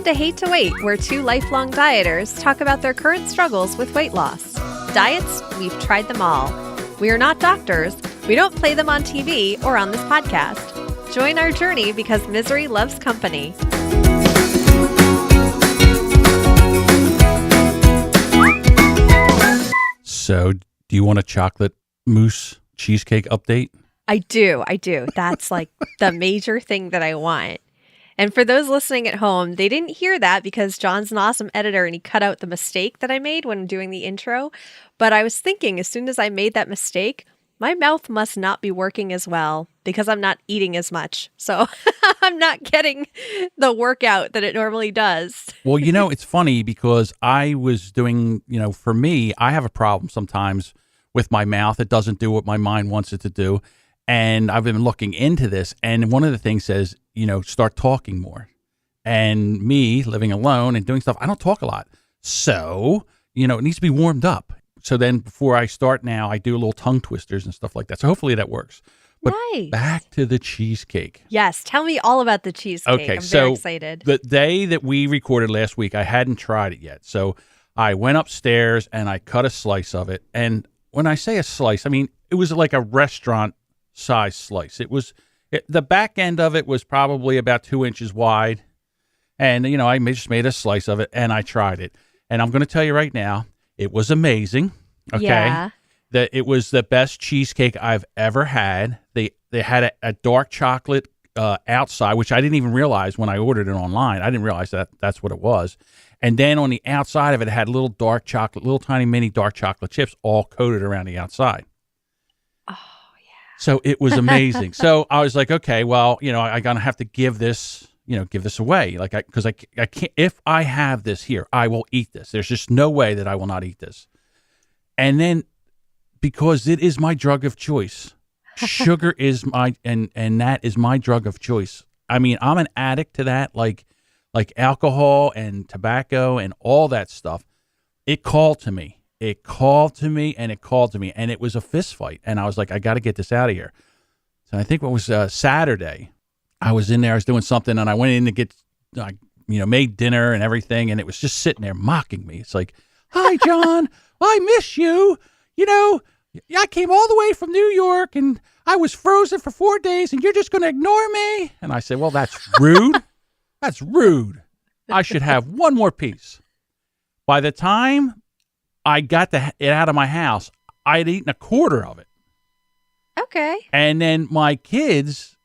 to Hate to Wait, where two lifelong dieters talk about their current struggles with weight loss. Diets, we've tried them all. We are not doctors. We don't play them on TV or on this podcast. Join our journey because misery loves company. So, do you want a chocolate mousse cheesecake update? I do. That's like the major thing that I want. And for those listening at home, they didn't hear that because John's an awesome editor and he cut out the mistake that I made when doing the intro. But I was thinking as soon as I made that mistake, my mouth must not be working as well because I'm not eating as much. So I'm not getting the workout that it normally does. Well, it's funny because I was doing, for me, I have a problem sometimes with my mouth. It doesn't do what my mind wants it to do. And I've been looking into this. And one of the things says, start talking more. And me living alone and doing stuff, I don't talk a lot. So, it needs to be warmed up. So then before I start now, I do little tongue twisters and stuff like that. So hopefully that works. But nice. Back to the cheesecake. Yes. Tell me all about the cheesecake. Okay, I'm very excited. The day that we recorded last week, I hadn't tried it yet. So I went upstairs and I cut a slice of it. And when I say a slice, I mean, it was like a restaurant size slice. The back end of it was probably about 2 inches wide. And, I just made a slice of it and I tried it. And I'm going to tell you right now, it was amazing. Okay. Yeah. That it was the best cheesecake I've ever had. They had a dark chocolate outside, which I didn't even realize when I ordered it online. I didn't realize that's what it was. And then on the outside of it, it had little tiny mini dark chocolate chips all coated around the outside. Oh, yeah. So it was amazing. So I was like, okay, well, I'm going to have to give this away. Because I can't, if I have this here, I will eat this. There's just no way that I will not eat this. And then because it is my drug of choice, sugar is and that is my drug of choice. I mean, I'm an addict to that, like alcohol and tobacco and all that stuff. It called to me. And it was a fist fight. And I was like, I got to get this out of here. So I think it was Saturday. I was in there, I was doing something, and I went in to get, made dinner and everything, and it was just sitting there mocking me. It's like, hi, John, I miss you. I came all the way from New York, and I was frozen for 4 days, and you're just going to ignore me? And I said, well, that's rude. That's rude. I should have one more piece. By the time I got it out of my house, I had eaten a quarter of it. Okay. And then my kids,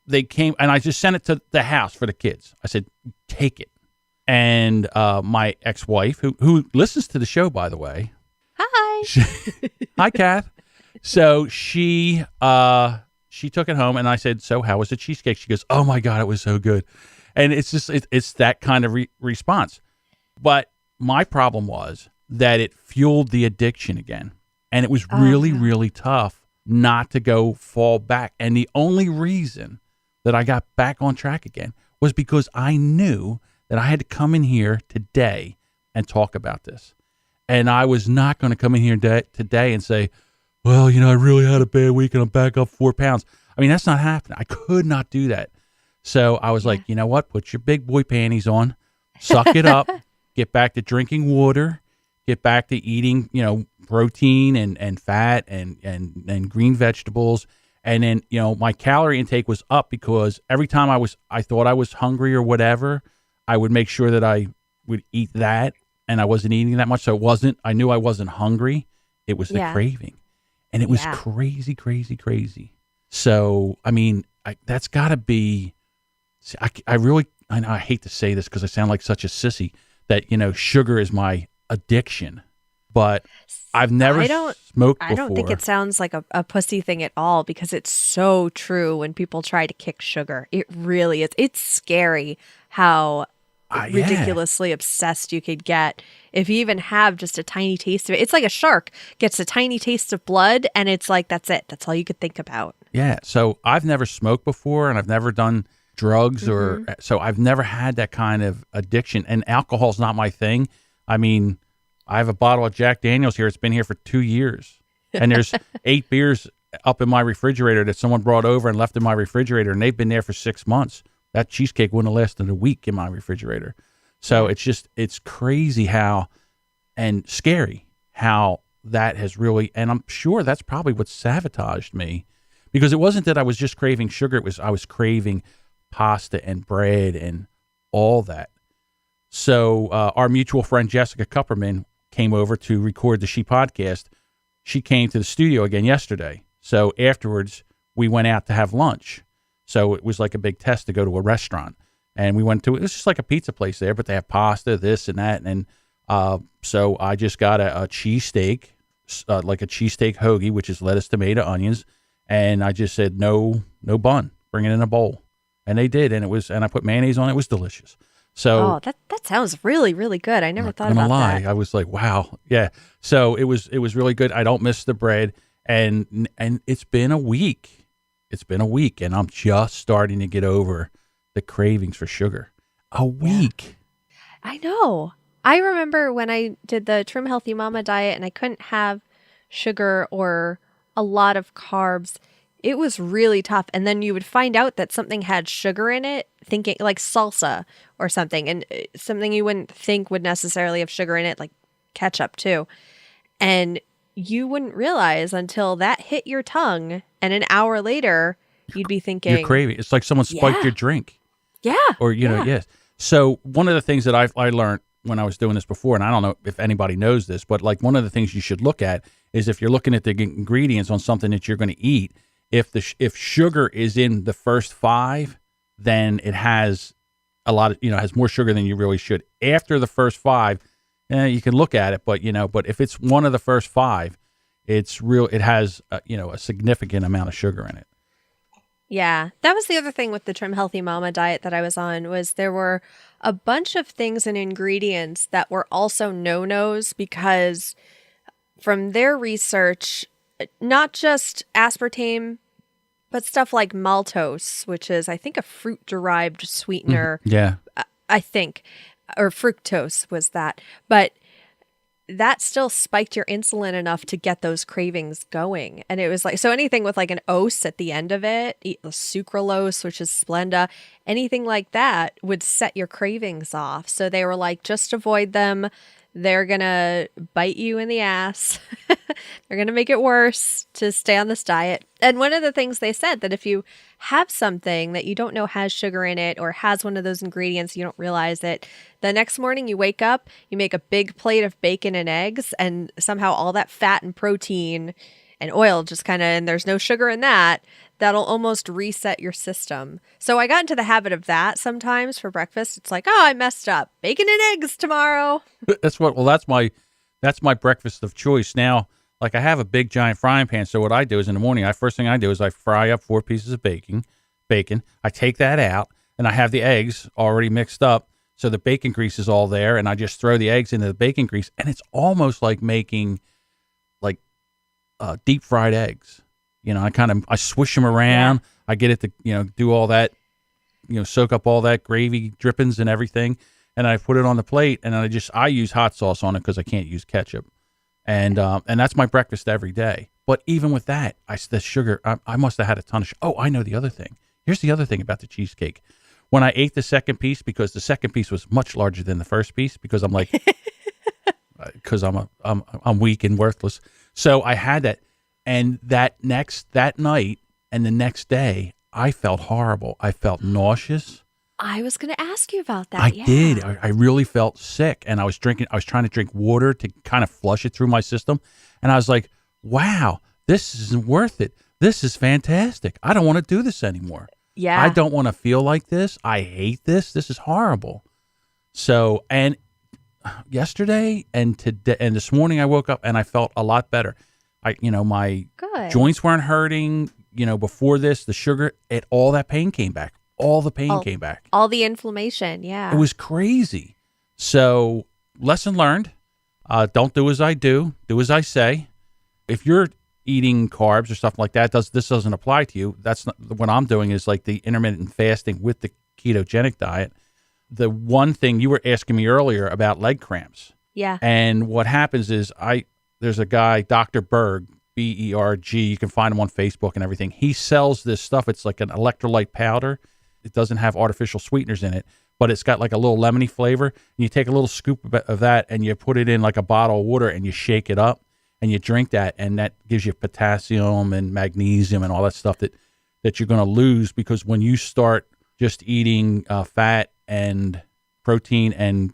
they came and I just sent it to the house for the kids. I said, take it. And my ex-wife, who listens to the show, by the way. Hi. Hi, Kath. So she took it home and I said, so how was the cheesecake? She goes, oh my God, it was so good. And it's just, it's that kind of response. But my problem was that it fueled the addiction again. And it was really, really tough not to fall back. And the only reason that I got back on track again was because I knew that I had to come in here today and talk about this. And I was not going to come in here today and say, well, I really had a bad week and I'm back up 4 pounds. I mean, that's not happening. I could not do that. So I was like, you know what? Put your big boy panties on, suck it up, get back to drinking water, get back to eating, protein and fat and green vegetables. And then, my calorie intake was up because every time I thought I was hungry or whatever, I would make sure that I would eat that and I wasn't eating that much. So I knew I wasn't hungry. It was the craving and it was crazy, crazy, crazy. So, I mean, that's gotta be, I hate to say this because I sound like such a sissy that, sugar is my addiction. But I've never smoked before. I don't think it sounds like a pussy thing at all because it's so true when people try to kick sugar. It really is. It's scary how ridiculously obsessed you could get if you even have just a tiny taste of it. It's like a shark gets a tiny taste of blood and it's like, that's it. That's all you could think about. Yeah. So I've never smoked before and I've never done drugs so I've never had that kind of addiction. And alcohol's not my thing. I mean, I have a bottle of Jack Daniels here. It's been here for 2 years. And there's 8 beers up in my refrigerator that someone brought over and left in my refrigerator. And they've been there for 6 months. that cheesecake wouldn't have lasted a week in my refrigerator. So it's crazy how, and scary how that has really, and I'm sure that's probably what sabotaged me, because it wasn't that I was just craving sugar. It was, I was craving pasta and bread and all that. So our mutual friend Jessica Kupperman came over to record the She Podcast. She came to the studio again yesterday. So afterwards, we went out to have lunch. So it was like a big test to go to a restaurant. And we went to, it was just like a pizza place there, but they have pasta, this and that. And so I just got a cheesesteak, like a cheesesteak hoagie, which is lettuce, tomato, onions. And I just said, no bun, bring it in a bowl. And they did. And it was, and I put mayonnaise on it. It was delicious. So that sounds really, really good. I never thought about lie. that. I was like, wow. Yeah. So it was really good. I don't miss the bread. And it's been a week. It's been a week, and I'm just starting to get over the cravings for sugar. A week. I know. I remember when I did the Trim Healthy Mama diet and I couldn't have sugar or a lot of carbs. It was really tough. And then you would find out that something had sugar in it, thinking like salsa or something, and something you wouldn't think would necessarily have sugar in it, like ketchup too. And you wouldn't realize until that hit your tongue. And an hour later, you'd be thinking, you're craving. It's like someone spiked your drink. Yeah. Or, you know, yes. So one of the things that I learned when I was doing this before, and I don't know if anybody knows this, but like one of the things you should look at is if you're looking at the ingredients on something that you're going to eat, if sugar is in the first 5, then it has a lot of, has more sugar than you really should. After the first 5, you can look at it, but if it's one of the first 5, it has a significant amount of sugar in it. Yeah, that was the other thing with the Trim Healthy Mama diet that I was on, was there were a bunch of things and ingredients that were also no-nos, because from their research, not just aspartame, but stuff like maltose, which is, I think, a fruit-derived sweetener. Yeah. I think, or fructose was that. But that still spiked your insulin enough to get those cravings going. And it was like, so anything with like an ose at the end of it, sucralose, which is Splenda, anything like that would set your cravings off. So they were like, just avoid them. They're going to bite you in the ass. They're going to make it worse to stay on this diet. And one of the things they said, that if you have something that you don't know has sugar in it or has one of those ingredients, you don't realize it, the next morning you wake up, you make a big plate of bacon and eggs, and somehow all that fat and protein and oil just kind of, and there's no sugar in that, that'll almost reset your system. So I got into the habit of that sometimes for breakfast. It's like, oh, I messed up. Bacon and eggs tomorrow. That's my breakfast of choice. Now, like, I have a big giant frying pan. So what I do is in the morning, first thing I do is I fry up 4 pieces of bacon. I take that out, and I have the eggs already mixed up. So the bacon grease is all there, and I just throw the eggs into the bacon grease, and it's almost like making like deep fried eggs. I swish them around. Yeah. I get it to, do all that, soak up all that gravy drippings and everything. And I put it on the plate, and I use hot sauce on it because I can't use ketchup. And that's my breakfast every day. But even with that, the sugar, I must have had a ton of sugar. Oh, I know the other thing. Here's the other thing about the cheesecake. When I ate the second piece, because the second piece was much larger than the first piece, because I'm like, because I'm weak and worthless. So I had that. And that night and the next day, I felt horrible. I felt nauseous. I was going to ask you about that. I did. I really felt sick, and I was trying to drink water to kind of flush it through my system. And I was like, wow, this isn't worth it. This is fantastic. I don't want to do this anymore. Yeah. I don't want to feel like this. I hate this. This is horrible. So, and yesterday and today and this morning, I woke up and I felt a lot better. My joints weren't hurting. Before this, the sugar, all that pain came back. All the pain came back. All the inflammation, yeah. It was crazy. So, lesson learned. Don't do as I do. Do as I say. If you're eating carbs or stuff like that, this doesn't apply to you. That's not what I'm doing. Is like the intermittent fasting with the ketogenic diet. The one thing you were asking me earlier about leg cramps. Yeah. And what happens is there's a guy, Dr. Berg, Berg. You can find him on Facebook and everything. He sells this stuff. It's like an electrolyte powder. it doesn't have artificial sweeteners in it, but it's got like a little lemony flavor. And you take a little scoop of that and you put it in like a bottle of water and you shake it up and you drink that, and that gives you potassium and magnesium and all that stuff that you're going to lose, because when you start just eating fat and protein and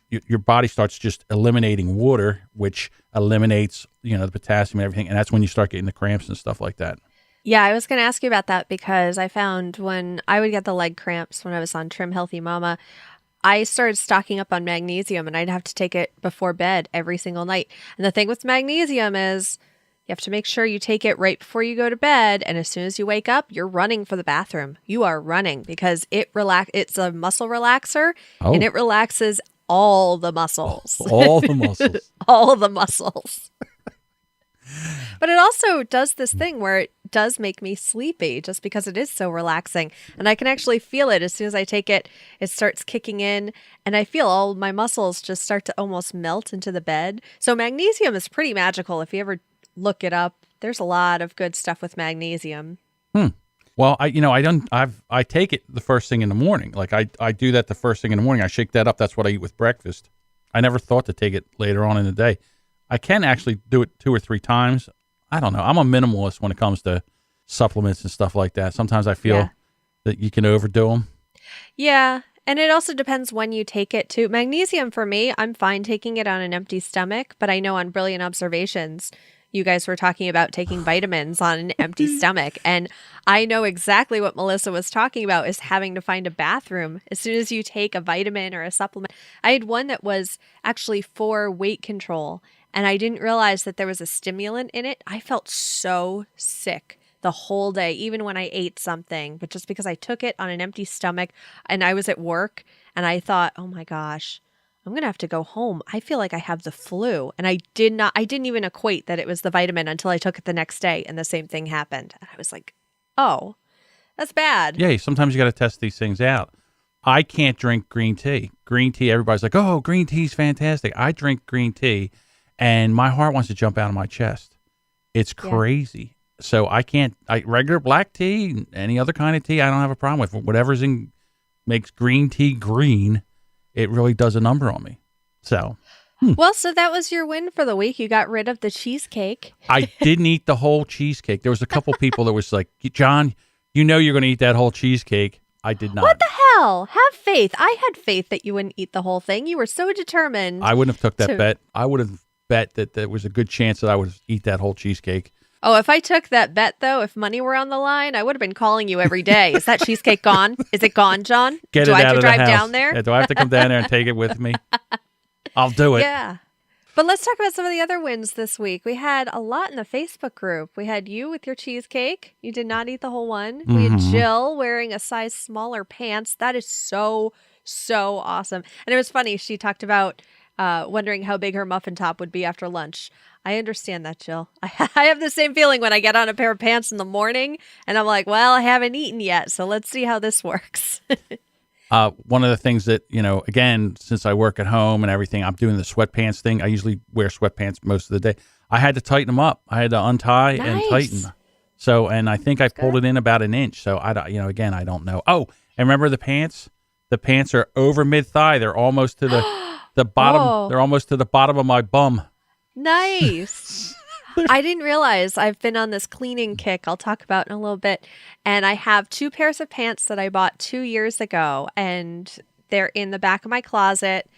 your body starts just eliminating water, which eliminates, the potassium and everything, and that's when you start getting the cramps and stuff like that. Yeah, I was going to ask you about that because I found when I would get the leg cramps when I was on Trim Healthy Mama, I started stocking up on magnesium, and I'd have to take it before bed every single night. And the thing with magnesium is you have to make sure you take it right before you go to bed, and as soon as you wake up, you're running for the bathroom. You are running because it's a muscle relaxer, and it relaxes all the muscles. All the muscles. All the muscles. But it also does this thing where it does make me sleepy just because it is so relaxing. And I can actually feel it as soon as I take it. It starts kicking in and I feel all my muscles just start to almost melt into the bed. So magnesium is pretty magical. If you ever look it up, there's a lot of good stuff with magnesium. Well, I take it the first thing in the morning. Like I do that the first thing in the morning. I shake that up. That's what I eat with breakfast. I never thought to take it later on in the day. I can actually do it 2 or 3 times. I don't know. I'm a minimalist when it comes to supplements and stuff like that. Sometimes I feel that you can overdo them. Yeah. And it also depends when you take it too. Magnesium for me, I'm fine taking it on an empty stomach, but I know on Brilliant Observations, you guys were talking about taking vitamins on an empty stomach. And I know exactly what Melissa was talking about is having to find a bathroom as soon as you take a vitamin or a supplement. I had one that was actually for weight control, and I didn't realize that there was a stimulant in it. I felt so sick the whole day, even when I ate something, but just because I took it on an empty stomach and I was at work and I thought, oh my gosh, I'm going to have to go home. I feel like I have the flu. And I didn't even equate that it was the vitamin until I took it the next day and the same thing happened. And I was like, oh, that's bad. Yeah, sometimes you got to test these things out. I can't drink green tea. Green tea, everybody's like, oh, green tea's fantastic. I drink green tea and my heart wants to jump out of my chest. It's crazy. Yeah. So I can't, regular black tea, any other kind of tea, I don't have a problem with. Whatever's makes green tea green, it really does a number on me. So. Well, so that was your win for the week. You got rid of the cheesecake. I didn't eat the whole cheesecake. There was a couple people that was like, John, you're going to eat that whole cheesecake. I did not. What the hell? Have faith. I had faith that you wouldn't eat the whole thing. You were so determined. I wouldn't have took that bet. I would have bet that there was a good chance that I would eat that whole cheesecake. Oh, if I took that bet, though, if money were on the line, I would have been calling you every day. Is that cheesecake gone? Is it gone, John? Do I have to drive down there? Yeah, do I have to come down there and take it with me? I'll do it. Yeah. But let's talk about some of the other wins this week. We had a lot in the Facebook group. We had you with your cheesecake. You did not eat the whole one. Mm-hmm. We had Jill wearing a size smaller pants. That is so, so awesome. And it was funny. She talked about wondering how big her muffin top would be after lunch. I understand that, Jill. I have the same feeling when I get on a pair of pants in the morning and I'm like, well, I haven't eaten yet. So let's see how this works. One of the things that, again, since I work at home and everything, I'm doing the sweatpants thing. I usually wear sweatpants most of the day. I had to tighten them up. I had to untie and tighten. So, and I think I pulled it in about an inch. So again, I don't know. Oh, and remember the pants? The pants are over mid-thigh. They're almost to the bottom. Oh. They're almost to the bottom of my bum. Nice. I didn't realize I've been on this cleaning kick I'll talk about in a little bit. And I have 2 pairs of pants that I bought 2 years ago. And they're in the back of my closet.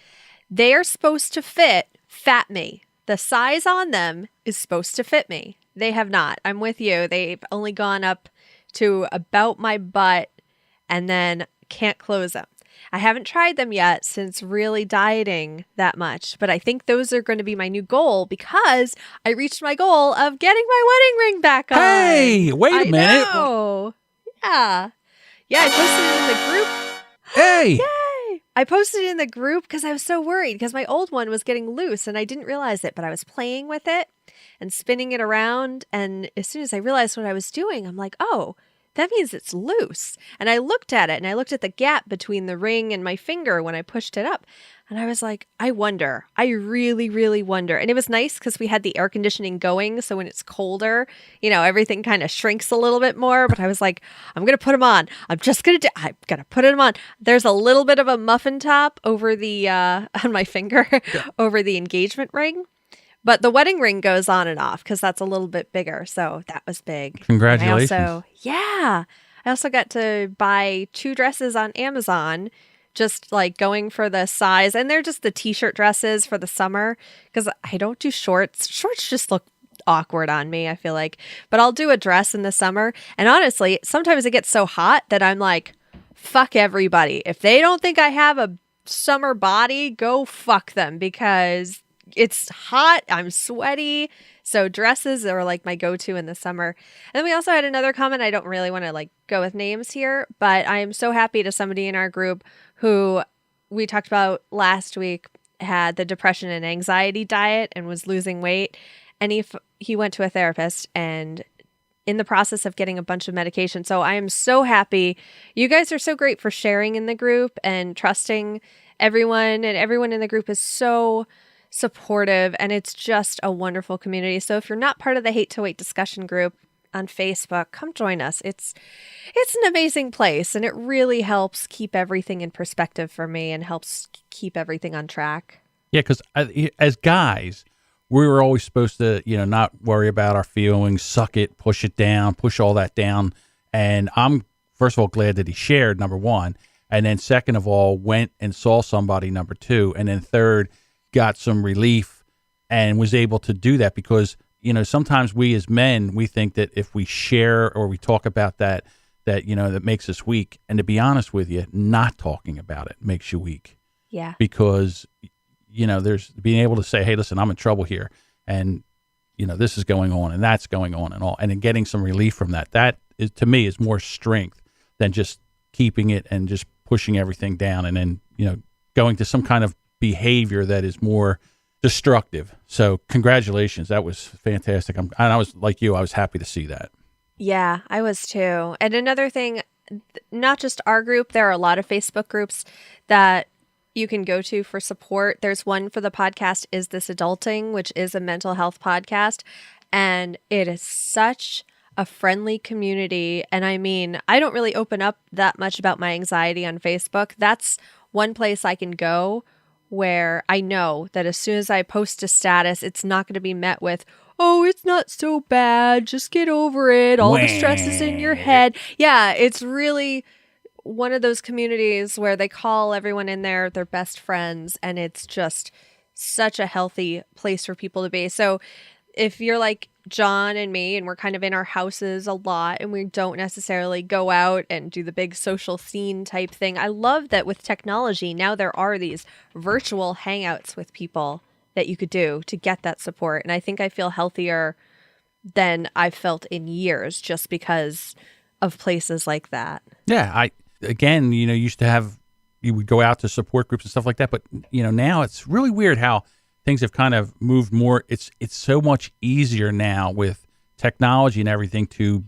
They are supposed to fat me. The size on them is supposed to fit me. They have not. I'm with you. They've only gone up to about my butt and then can't close them. I haven't tried them yet since really dieting that much, but I think those are going to be my new goal because I reached my goal of getting my wedding ring back on. Hey, wait a minute. Know. Yeah. Yeah, I posted it in the group. Hey. Yay. I posted it in the group because I was so worried because my old one was getting loose and I didn't realize it, but I was playing with it and spinning it around. And as soon as I realized what I was doing, I'm like, oh, that means it's loose. And I looked at it and I looked at the gap between the ring and my finger when I pushed it up. And I was like, I wonder. I really, really wonder. And it was nice because we had the air conditioning going. So when it's colder, everything kind of shrinks a little bit more. But I was like, I'm going to put them on. I'm going to put them on. There's a little bit of a muffin top over the, on my finger, over the engagement ring. But the wedding ring goes on and off because that's a little bit bigger. So that was big. Congratulations. I also got to buy 2 dresses on Amazon, just like going for the size. And they're just the t-shirt dresses for the summer because I don't do shorts. Shorts just look awkward on me, I feel like. But I'll do a dress in the summer. And honestly, sometimes it gets so hot that I'm like, fuck everybody. If they don't think I have a summer body, go fuck them because it's hot. I'm sweaty. So dresses are like my go-to in the summer. And then we also had another comment. I don't really want to like go with names here, but I am so happy to somebody in our group who we talked about last week had the depression and anxiety diet and was losing weight. And he went to a therapist and in the process of getting a bunch of medication. So I am so happy. You guys are so great for sharing in the group and trusting everyone. And everyone in the group is so supportive, and it's just a wonderful community. So if you're not part of the Hate to Wait discussion group on Facebook, come join us. It's an amazing place, and it really helps keep everything in perspective for me and helps keep everything on track. Yeah, because as guys, we were always supposed to, not worry about our feelings, suck it, push it down, push all that down. And I'm, first of all, glad that he shared, number one. And then second of all, went and saw somebody, number two. And then third, got some relief and was able to do that because, sometimes we as men, we think that if we share or we talk about that makes us weak. And to be honest with you, not talking about it makes you weak. Yeah. Because, there's being able to say, hey, listen, I'm in trouble here. And, this is going on and that's going on and all. And then getting some relief from that is, to me, is more strength than just keeping it and just pushing everything down and then, going to some kind of behavior that is more destructive. So congratulations. That was fantastic. I was like you, I was happy to see that. Yeah, I was too. And another thing, not just our group, there are a lot of Facebook groups that you can go to for support. There's one for the podcast, Is This Adulting, which is a mental health podcast. And it is such a friendly community. And I mean, I don't really open up that much about my anxiety on Facebook. That's one place I can go where I know that as soon as I post a status, it's not going to be met with, oh, it's not so bad. Just get over it. All the stress is in your head. Yeah, it's really one of those communities where they call everyone in there their best friends. And it's just such a healthy place for people to be. So if you're like John and me, and we're kind of in our houses a lot and we don't necessarily go out and do the big social scene type thing, I love that with technology, now there are these virtual hangouts with people that you could do to get that support. And I think I feel healthier than I've felt in years just because of places like that. Yeah, used to have, you would go out to support groups and stuff like that. But, now it's really weird how things have kind of moved more. It's so much easier now with technology and everything to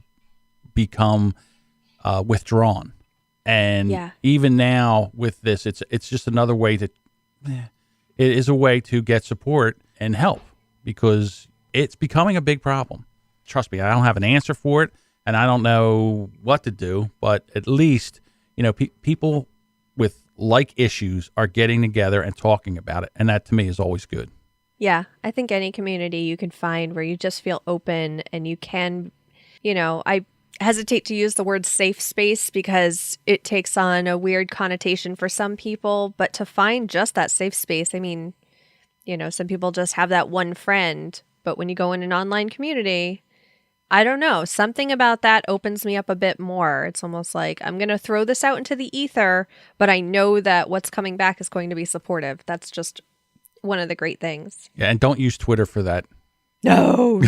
become withdrawn. And even now with this, it's just another way it is a way to get support and help because it's becoming a big problem. Trust me, I don't have an answer for it and I don't know what to do, but at least, people with like issues are getting together and talking about it. And that to me is always good. Yeah. I think any community you can find where you just feel open and you can, I hesitate to use the word safe space because it takes on a weird connotation for some people, but to find just that safe space, I mean, some people just have that one friend, but when you go in an online community, I don't know, something about that opens me up a bit more. It's almost like I'm going to throw this out into the ether, but I know that what's coming back is going to be supportive. That's just one of the great things. Yeah, and don't use Twitter for that. No.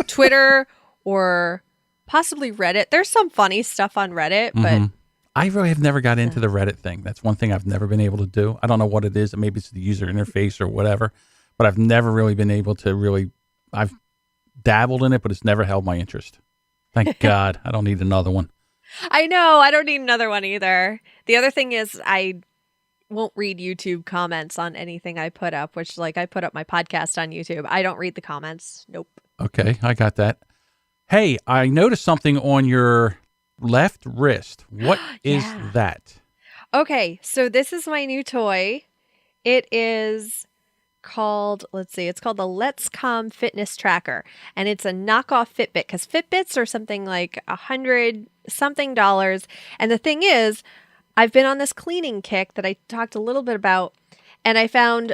Twitter or possibly Reddit. There's some funny stuff on Reddit, but I really have never got into the Reddit thing. That's one thing I've never been able to do. I don't know what it is. Maybe it's the user interface or whatever, but I've never really been able to I've dabbled in it, but it's never held my interest. Thank God. I don't need another one. I know. I don't need another one either. The other thing is won't read YouTube comments on anything I put up, which like I put up my podcast on YouTube. I don't read the comments. Nope. Okay, I got that. Hey, I noticed something on your left wrist. What is Yeah. that? Okay, so this is my new toy. It is called, let's see, it's called the Let's Calm Fitness Tracker. And it's a knockoff Fitbit because Fitbits are something like $100 something. And the thing is, I've been on this cleaning kick that I talked a little bit about, and I found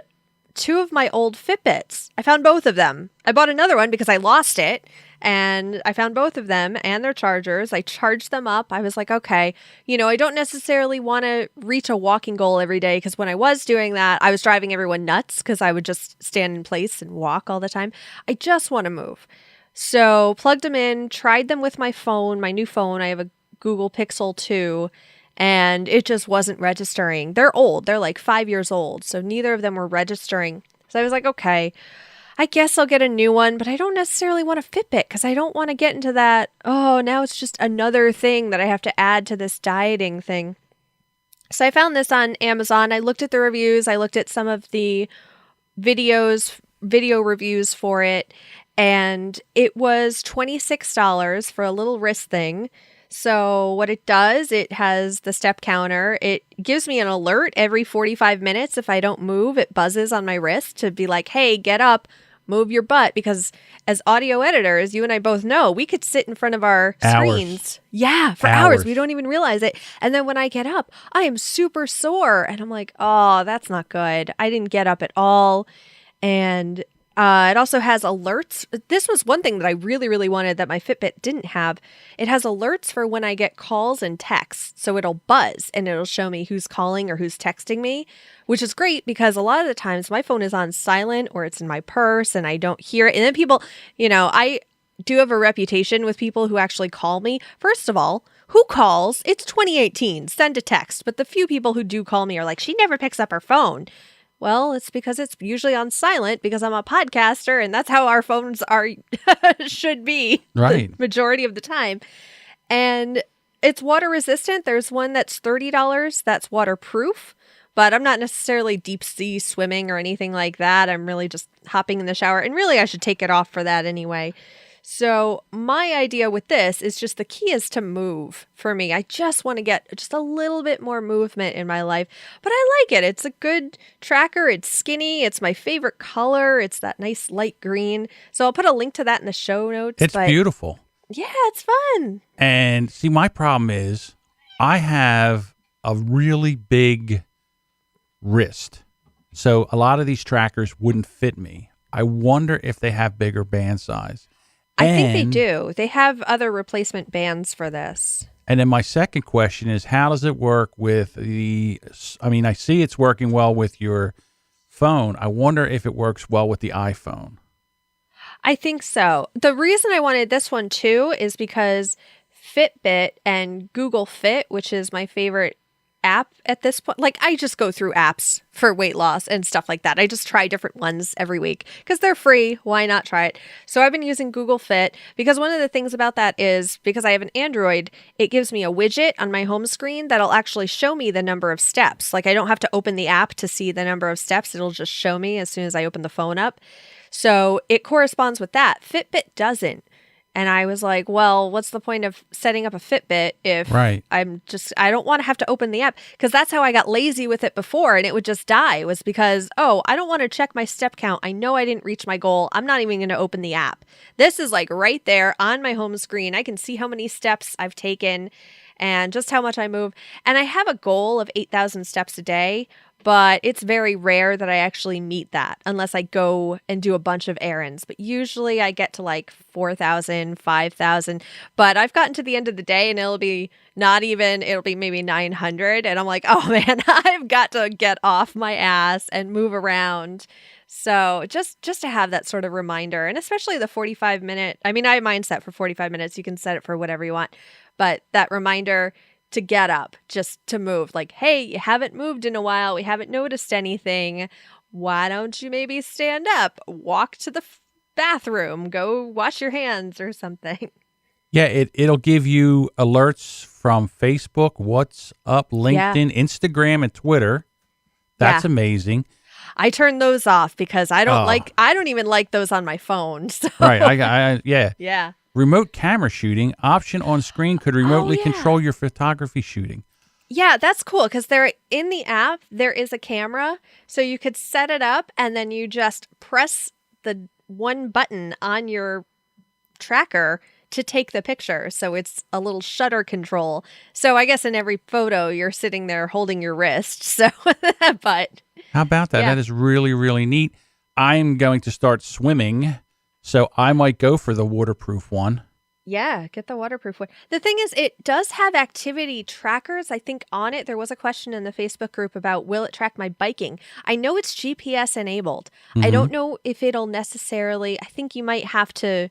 two of my old Fitbits. I found both of them. I bought another one because I lost it, and I found both of them and their chargers. I charged them up. I was like, okay, I don't necessarily want to reach a walking goal every day because when I was doing that, I was driving everyone nuts because I would just stand in place and walk all the time. I just want to move. So plugged them in, tried them with my phone, my new phone. I have a Google Pixel 2. And it just wasn't registering. They're old. They're like 5 years old. So neither of them were registering. So I was like, okay, I guess I'll get a new one, but I don't necessarily want a Fitbit because I don't want to get into that, oh, now it's just another thing that I have to add to this dieting thing. So I found this on Amazon. I looked at the reviews. I looked at some of the video reviews for it. And it was $26 for a little wrist thing. So what it does, it has the step counter. It gives me an alert every 45 minutes. If I don't move, it buzzes on my wrist to be like, hey, get up, move your butt. Because as audio editors, you and I both know we could sit in front of our screens. Yeah, for hours. We don't even realize it. And then when I get up, I am super sore. And I'm like, oh, that's not good. I didn't get up at all. And it also has alerts. This was one thing that I really, really wanted that my Fitbit didn't have. It has alerts for when I get calls and texts. So it'll buzz and it'll show me who's calling or who's texting me, which is great because a lot of the times my phone is on silent or it's in my purse and I don't hear it. And then people, I do have a reputation with people who actually call me. First of all, who calls? It's 2018. Send a text. But the few people who do call me are like, she never picks up her phone. Well, it's because it's usually on silent because I'm a podcaster and that's how our phones are should be right the majority of the time. And it's water resistant. There's one that's $30 that's waterproof, but I'm not necessarily deep sea swimming or anything like that. I'm really just hopping in the shower and really I should take it off for that anyway. So my idea with this is just the key is to move for me. I just want to get just a little bit more movement in my life, but I like it. It's a good tracker. It's skinny. It's my favorite color. It's that nice light green. So I'll put a link to that in the show notes. It's beautiful. Yeah, it's fun. And see, my problem is I have a really big wrist. So a lot of these trackers wouldn't fit me. I wonder if they have bigger band size. I think they do. They have other replacement bands for this. And then my second question is, how does it work with I see it's working well with your phone. I wonder if it works well with the iPhone. I think so. The reason I wanted this one too is because Fitbit and Google Fit, which is my favorite app at this point. Like I just go through apps for weight loss and stuff like that. I just try different ones every week because they're free. Why not try it? So I've been using Google Fit because one of the things about that is because I have an Android, it gives me a widget on my home screen that'll actually show me the number of steps. Like I don't have to open the app to see the number of steps. It'll just show me as soon as I open the phone up. So it corresponds with that. Fitbit doesn't. And I was like, well, what's the point of setting up a Fitbit if I don't want to have to open the app? Because that's how I got lazy with it before and it would just die, was because, I don't want to check my step count. I know I didn't reach my goal. I'm not even going to open the app. This is like right there on my home screen. I can see how many steps I've taken and just how much I move. And I have a goal of 8,000 steps a day. But it's very rare that I actually meet that unless I go and do a bunch of errands. But usually I get to like 4,000, 5,000. But I've gotten to the end of the day and it'll be maybe 900. And I'm like, oh man, I've got to get off my ass and move around. So just to have that sort of reminder, and especially the 45-minute, I have mine set for 45 minutes. You can set it for whatever you want. But that reminder to get up, just to move. Like, hey, you haven't moved in a while. We haven't noticed anything. Why don't you maybe stand up, walk to the bathroom, go wash your hands or something? Yeah, it'll give you alerts from Facebook, WhatsApp, LinkedIn, Instagram, and Twitter. That's amazing. I turn those off because I Oh. don't even like those on my phone. So. Right. Yeah. Yeah. Remote camera shooting option on screen could remotely control your photography shooting. Yeah, that's cool because there in the app there is a camera, so you could set it up and then you just press the one button on your tracker to take the picture. So it's a little shutter control. So I guess in every photo you're sitting there holding your wrist. So, but How about that? Yeah. That is really, really neat. I'm going to start swimming, so I might go for the waterproof one. yeah, get the waterproof one. The thing is, it does have activity trackers, I think, on it. There was a question in the Facebook group about, will it track my biking? I know it's GPS enabled. I don't know if it'll necessarily, I think you might have to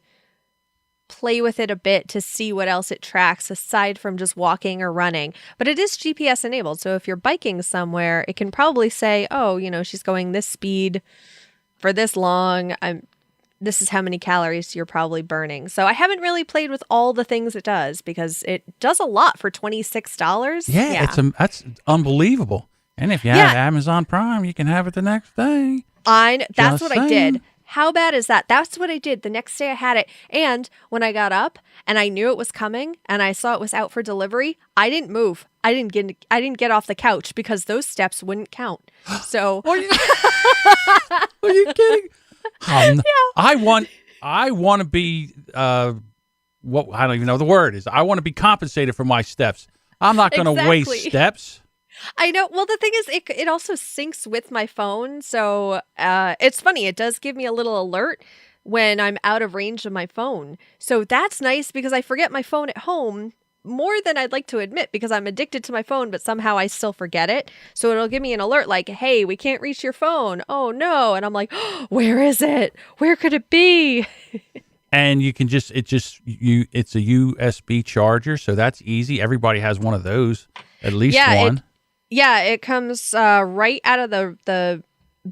play with it a bit to see what else it tracks aside from just walking or running. But it is GPS enabled. So if you're biking somewhere, it can probably say, oh, she's going this speed for this long. This is how many calories you're probably burning. So I haven't really played with all the things it does because it does a lot for $26. Yeah. That's unbelievable. And if you have Amazon Prime, you can have it the next day. That's Just what saying. I did. How bad is that? That's what I did. The next day I had it. And when I got up and I knew it was coming and I saw it was out for delivery, I didn't move. I didn't get off the couch because those steps wouldn't count. So Are you kidding? I want to be what I don't even know the word is. I want to be compensated for my steps. I'm not going to waste steps. I know. Well, the thing is, it also syncs with my phone. So it's funny. It does give me a little alert when I'm out of range of my phone. So that's nice because I forget my phone at home more than I'd like to admit because I'm addicted to my phone, but somehow I still forget it. So it'll give me an alert like, hey, we can't reach your phone. Oh, no. And I'm like, oh, where is it? Where could it be? And you can it's a USB charger. So that's easy. Everybody has one of those, at least one. It comes right out of the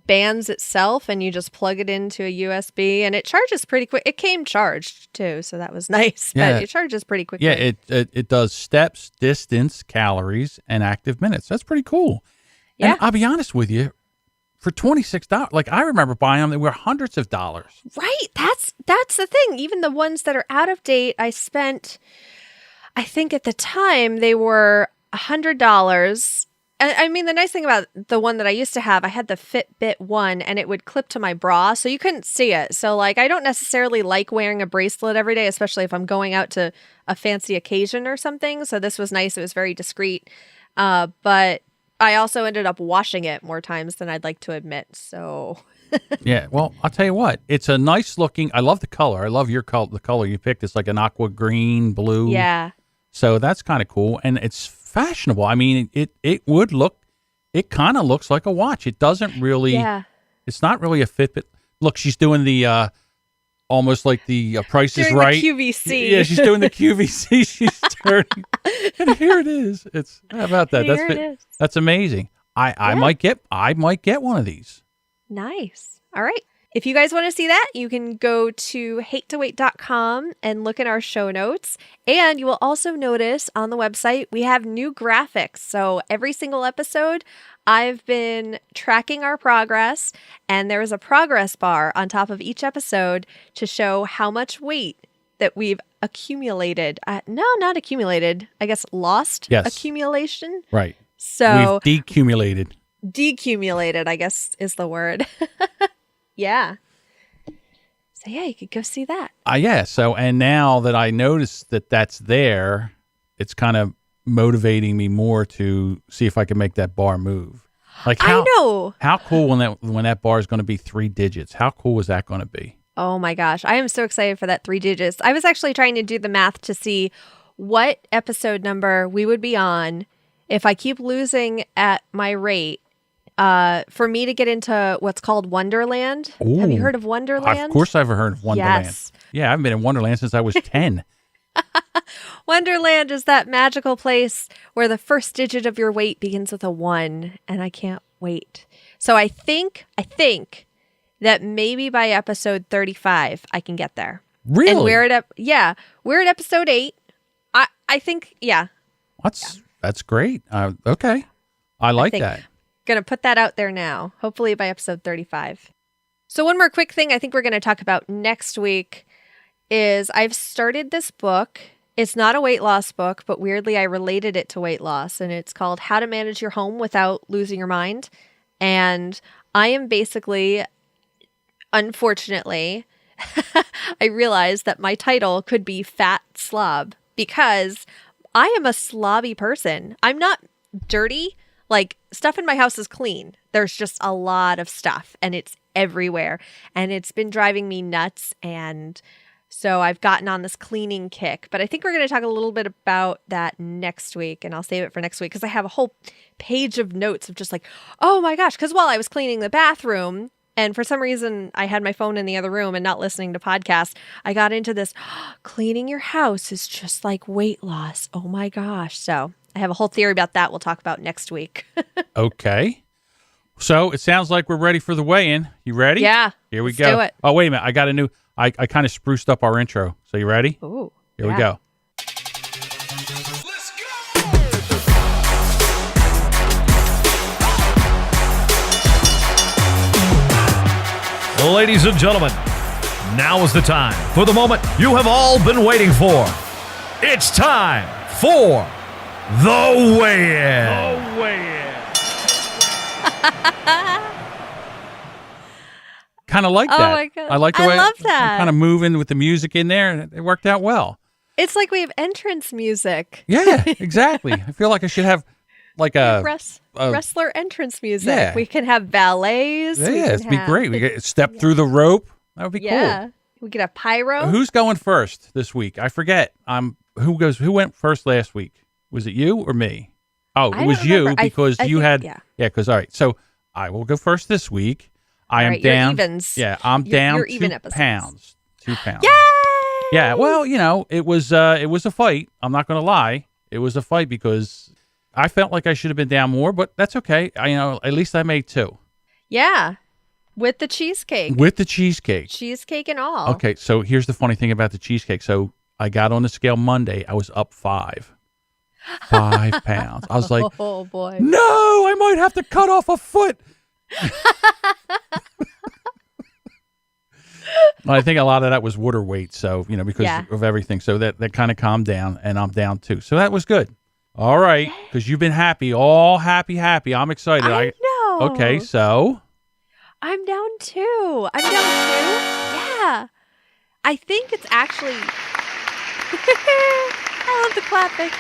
bands itself, and you just plug it into a USB, and it charges pretty quick. It came charged too, so that was nice. Yeah. But it charges pretty quickly. Yeah, it does steps, distance, calories, and active minutes. That's pretty cool. Yeah. And I'll be honest with you, for $26, like I remember buying them, they were hundreds of dollars. Right. That's the thing. Even the ones that are out of date, I think at the time they were $100. I mean, the nice thing about the one that I used to have, I had the Fitbit one and it would clip to my bra, so you couldn't see it. So like, I don't necessarily like wearing a bracelet every day, especially if I'm going out to a fancy occasion or something. So this was nice. It was very discreet. But I also ended up washing it more times than I'd like to admit. So Yeah. Well, I'll tell you what, it's a nice looking, I love the color. I love your color. The color you picked. It's like an aqua green, blue. yeah. So that's kind of cool. And it's fashionable. I mean, it kind of looks like a watch. It doesn't really, it's not really a Fitbit. Look, she's doing the, almost like the Price is Doing Right. the QVC. Yeah, she's doing the QVC. She's turning. And here it is. How about that? Here it is. That's amazing. I might get one of these. Nice. All right. If you guys want to see that, you can go to HTW008.com and look in our show notes. And you will also notice on the website, we have new graphics. So every single episode, I've been tracking our progress, and there is a progress bar on top of each episode to show how much weight that we've accumulated. No, not accumulated. I guess lost accumulation. Right. So we've decumulated. Decumulated, I guess, is the word. Yeah. So yeah, you could go see that. Yeah. So, and now that I noticed that that's there, it's kind of motivating me more to see if I can make that bar move. Like I know. How cool when that bar is going to be 3 digits. How cool is that going to be? Oh my gosh. I am so excited for that 3 digits. I was actually trying to do the math to see what episode number we would be on if I keep losing at my rate. For me to get into what's called Wonderland. Ooh. Have you heard of Wonderland? Of course I've heard of Wonderland. Yes. Yeah, I haven't been in Wonderland since I was 10. Wonderland is that magical place where the first digit of your weight begins with a 1, and I can't wait. So I think that maybe by episode 35 I can get there. Really? And we're at episode 8. I think That's great. Okay. I like that. Gonna put that out there now, hopefully by episode 35. So one more quick thing I think we're going to talk about next week is I've started this book. It's not a weight loss book, but weirdly I related it to weight loss, and it's called How to Manage Your Home Without Losing Your Mind. And I am basically, unfortunately, I realized that my title could be Fat Slob because I am a slobby person. I'm not dirty. Like, stuff in my house is clean. There's just a lot of stuff, and it's everywhere. And it's been driving me nuts, and so I've gotten on this cleaning kick. But I think we're going to talk a little bit about that next week, and I'll save it for next week because I have a whole page of notes of just like, oh my gosh, because while I was cleaning the bathroom, and for some reason I had my phone in the other room and not listening to podcasts, I got into this, cleaning your house is just like weight loss. Oh my gosh. So I have a whole theory about that we'll talk about next week. Okay. So it sounds like we're ready for the weigh-in. You ready? Yeah. Here we let's go. do it. Oh, wait a minute. I got a new, I kind of spruced up our intro. So you ready? Ooh. Here we go. Let's go! Ladies and gentlemen, now is the time for the moment you have all been waiting for. It's time for the weigh-in. The weigh-in. Kind of like that. Oh my God. I like the I way love that. kind of moving with the music in there. And it worked out well. It's like we have entrance music. Yeah, exactly. I feel like I should have like a Wrestler entrance music. yeah. We can have ballets. yeah, it'd be great. We get step through the rope. That would be Yeah. We could have pyro. cool. Who's going first this week? I forget. Who went first last week? Was it you or me? Oh, I it was don't you remember. because I you think- had yeah. because all right. So I will go first this week. I All am right, you're down. evens. Yeah, I'm down You're 2 even episodes. pounds. 2 pounds. Yay! Yeah, well, it was a fight. I'm not going to lie. It was a fight because I felt like I should have been down more, but that's okay. At least I made 2 Yeah. With the cheesecake. with the cheesecake. Cheesecake and all. Okay, so here's the funny thing about the cheesecake. So I got on the scale Monday. I was up 5 pounds. I was like, Oh boy. no, I might have to cut off a foot. I think a lot of that was water weight. So, because Yeah. of everything. So that kind of calmed down, and I'm down too. So that was good. All right. Because you've been happy, all happy. I'm excited. I know. Okay. So I'm down 2. I'm down 2. Yeah. I think it's actually. I love the clapping.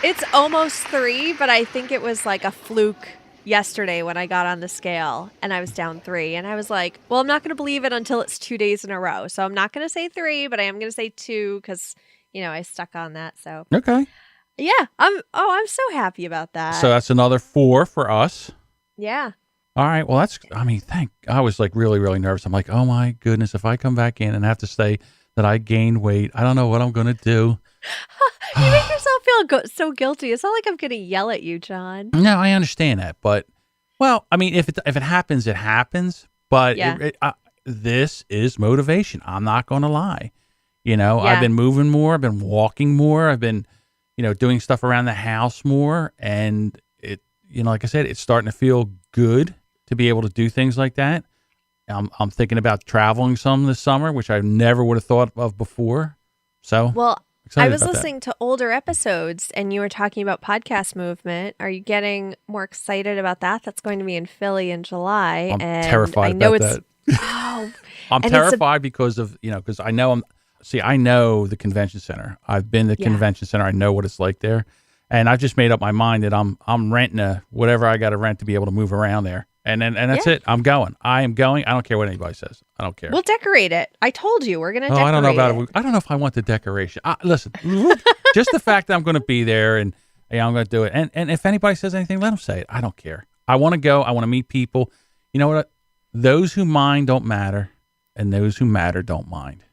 It's almost 3, but I think it was like a fluke yesterday when I got on the scale and I was down 3. And I was like, well, I'm not going to believe it until it's 2 days in a row. So I'm not going to say 3, but I am going to say 2 because, I stuck on that. So okay. yeah, I'm so happy about that. So that's another 4 for us. Yeah. All right. Well, I was like really, really nervous. I'm like, oh my goodness, if I come back in and have to say that I gained weight, I don't know what I'm going to do. You make yourself feel so guilty. It's not like I'm going to yell at you, John. No, I understand that. But, well, I mean, if it happens, it happens. But Yeah. this is motivation. I'm not going to lie. I've Yeah. been moving more. I've been walking more. I've been, doing stuff around the house more. And it, like I said, it's starting to feel good to be able to do things like that. I'm thinking about traveling some this summer, which I never would have thought of before. So, Well, excited I was about that. listening to older episodes and you were talking about podcast movement. Are you getting more excited about that? That's going to be in Philly in July. I'm and terrified I know about it's, that. Oh, I'm and it's terrified because of, because I know I know the convention center. I've been to the Yeah. convention center. I know what it's like there. And I've just made up my mind that I'm renting whatever I got to rent to be able to move around there. And that's Yeah. it. I'm going. I am going. I don't care what anybody says. I don't care. We'll decorate it. I told you we're going to Oh, decorate I don't know about it. it. I don't know if I want the decoration. Listen, just the fact that I'm going to be there and I'm going to do it. And if anybody says anything, let them say it. I don't care. I want to go. I want to meet people. You know what? Those who mind don't matter, and those who matter don't mind.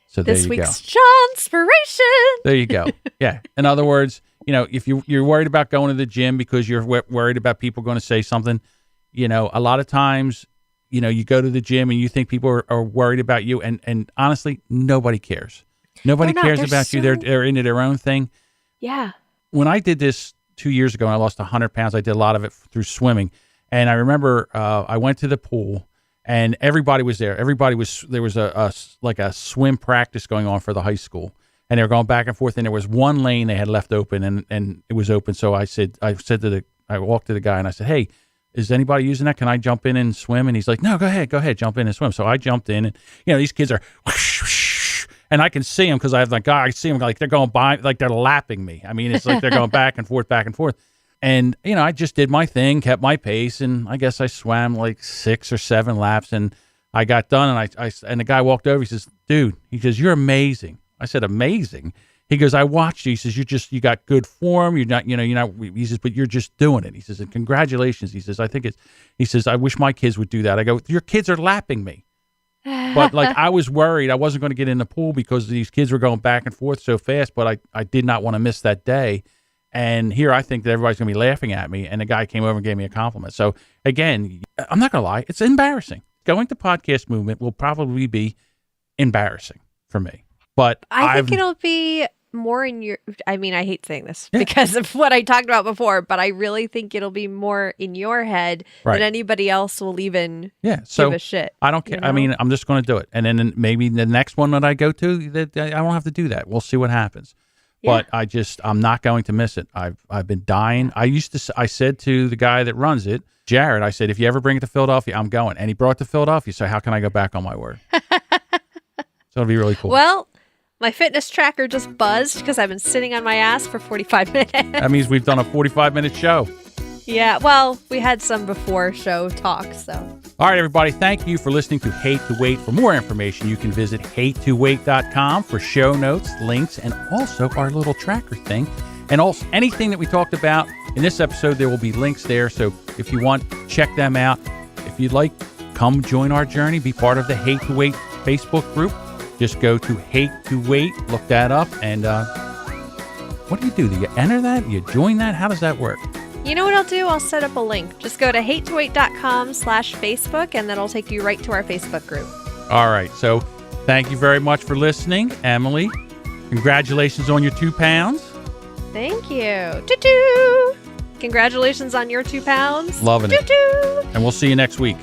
So This there you go. week's Johnspiration. There you go. Yeah. In other words, if you're worried about going to the gym because you're worried about people going to say something, a lot of times, you go to the gym and you think people are worried about you. And honestly, nobody cares. Nobody They're not. cares They're about you. so- They're into their own thing. Yeah. When I did this 2 years ago and I lost 100 pounds. I did a lot of it through swimming. And I remember I went to the pool and everybody was there. There was a swim practice going on for the high school. And they were going back and forth. And there was one lane they had left open and it was open. So I walked to the guy and I said, hey, is anybody using that? Can I jump in and swim? And he's like, no, go ahead, jump in and swim. So I jumped in and, these kids are whoosh, whoosh, and I can see them because I have I see them like they're going by, like they're lapping me. I mean, it's like they're going back and forth. And, I just did my thing, kept my pace, and I guess I swam like 6 or 7 laps, and I got done, and the guy walked over. He says, dude, you're amazing. I said, amazing? He goes, I watched you. He says, you got good form. You're not, he says, but you're just doing it. He says, and congratulations. He says, he says, I wish my kids would do that. I go, your kids are lapping me. But like, I was worried I wasn't going to get in the pool because these kids were going back and forth so fast, but I did not want to miss that day. And here I think that everybody's going to be laughing at me. And the guy came over and gave me a compliment. So again, I'm not going to lie. It's embarrassing. Going to podcast movement will probably be embarrassing for me. But I think it'll be more in your, I mean, I hate saying this because of what I talked about before, but I really think it'll be more in your head than anybody else will even give a shit. I don't care. I mean, I'm just going to do it. And then maybe the next one that I go to, that I won't have to do that. We'll see what happens. But I'm not going to miss it. I've been dying. I said to the guy that runs it, Jared, I said, if you ever bring it to Philadelphia, I'm going. And he brought it to Philadelphia. So how can I go back on my word? So it'll be really cool. Well, my fitness tracker just buzzed because I've been sitting on my ass for 45 minutes. That means we've done a 45-minute show. Yeah, well, we had some before show talk, so. All right, everybody, thank you for listening to Hate to Wait. For more information, you can visit hate2wait.com for show notes, links, and also our little tracker thing. And also anything that we talked about in this episode, there will be links there. So if you want, check them out. If you'd like, come join our journey, be part of the Hate to Wait Facebook group. Just go to Hate to Wait, look that up, and what do? Do you enter that? You join that? How does that work? You know what I'll do? I'll set up a link. Just go to hate2wait.com/Facebook, and that'll take you right to our Facebook group. All right. So thank you very much for listening. Emily, congratulations on your 2 pounds. Thank you. Doo-doo. Congratulations on your 2 pounds. Loving it. Doo-doo. And we'll see you next week.